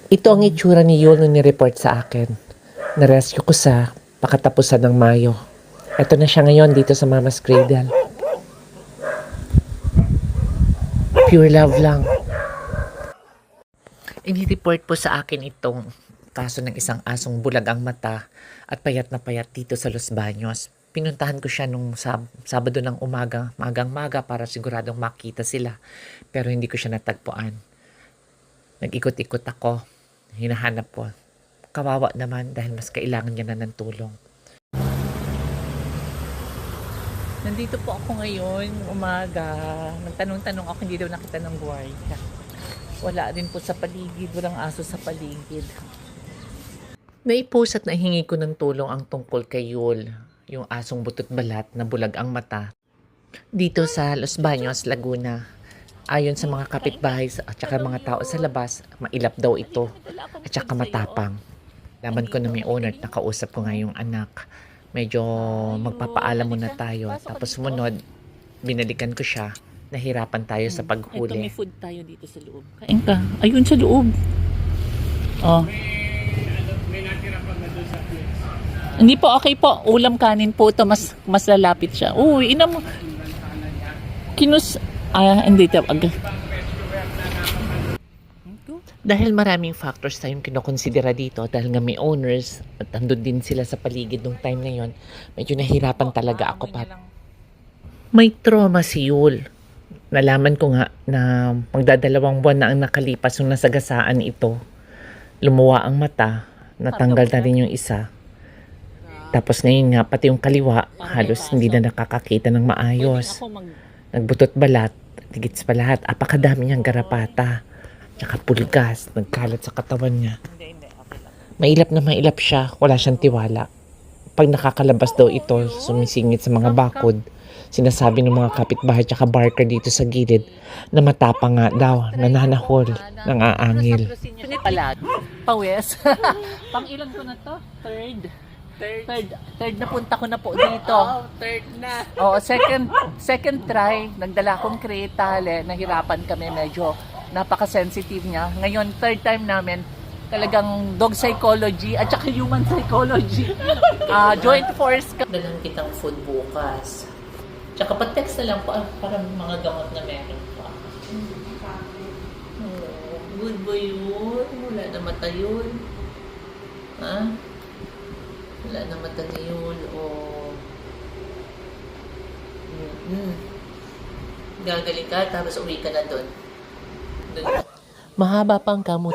Ito ang itsura ni Yul nung ni-report sa akin. Narescue ko sa pakatapusan ng Mayo. Ito na siya ngayon dito sa Mama's Cradle. Pure love lang. Ini-report po sa akin itong kaso ng isang asong bulag ang mata at payat na payat dito sa Los Baños. Pinuntahan ko siya nung Sabado ng umaga, magang-maga para siguradong makita sila. Pero hindi ko siya natagpuan. Nag-ikot-ikot ako. Hinahanap ko. Kawawa naman dahil mas kailangan niya na ng tulong. Nandito po ako ngayon, umaga. Nagtanong-tanong ako, hindi daw nakita ng buwaya. Wala din po sa paligid, walang aso sa paligid. Naipost at nahingi ko ng tulong ang tungkol kay Yul, yung asong butot balat na bulag ang mata. Dito sa Los Baños, Laguna. Ayon sa mga kapitbahay at saka mga tao sa labas, mailap daw ito at saka matapang. Laman ko na may owner at nakausap ko nga yung anak. Medyo magpapaalam muna tayo. Tapos sumunod, binalikan ko siya. Nahirapan tayo sa paghuli. Ito, may food tayo dito sa loob. Kain ka. Ayun sa loob. Oh. Hindi po, okay po. Ulam kanin po ito. Mas lalapit siya. Uy, ina mo. Hindi ito. Dahil maraming factors tayong kinokonsidera dito, dahil nga may owners at andun din sila sa paligid nung time na yon, medyo nahirapan talaga ako may trauma si Yul. Nalaman ko nga na magdadalawang buwan na ang nakalipas nung nasagasaan ito. Lumuwa ang mata, natanggal na rin yung isa. Tapos ngayon nga, pati yung kaliwa, halos hindi na nakakakita ng maayos. Nagbutot balat, tigits pa lahat, apakadami niyang garapata. Tsaka pulgas, nagkalat sa katawan niya. Mailap na mailap siya, wala siyang tiwala. Pag nakakalabas daw ito, sumisingit sa mga bakod. Sinasabi ng mga kapitbahay tsaka barker dito sa gilid na matapang nga daw, nananahol, nang aangil. Pawes. Pang ilan ko na to? Third na punta ko na po dito. Third na. Oo, second try, nagdala akong kretale, nahirapan kami medyo. Napaka-sensitive niya. Ngayon, third time namin, talagang dog psychology at saka human psychology. Joint force. Dalang kitang food bukas. Tsaka pa-text na lang po para mga gamot na meron pa. Good ba yun? Wala na mata yun. Ha? Wala na mata na yun. Gagaling ka, tapos uwi ka na doon. Mahaba pang gamot